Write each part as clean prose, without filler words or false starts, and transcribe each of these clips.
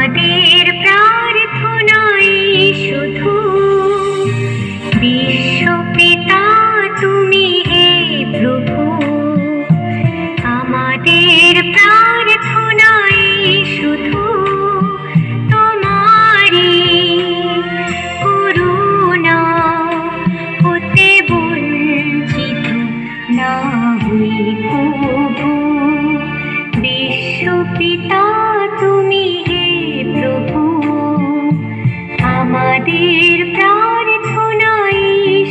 আমাদের প্রার্থনাই শুধু বিশ্বপিতা তুমি হে প্রভু, আমাদের প্রার্থনাই শুধু তোমারই করুণা হতে বঞ্চিত না হই প্রভু। বিশ্বপিতা তুমি হে প্রভু, আমাদের প্রার্থনাই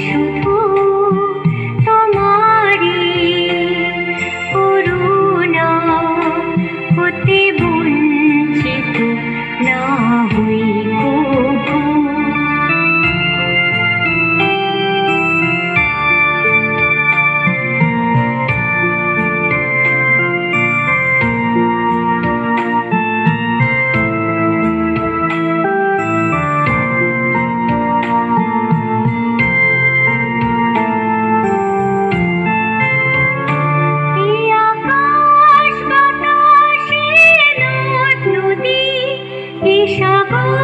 শুধু তোমারই করুণা হতে বঞ্চিত না হই প্রভু। সাগর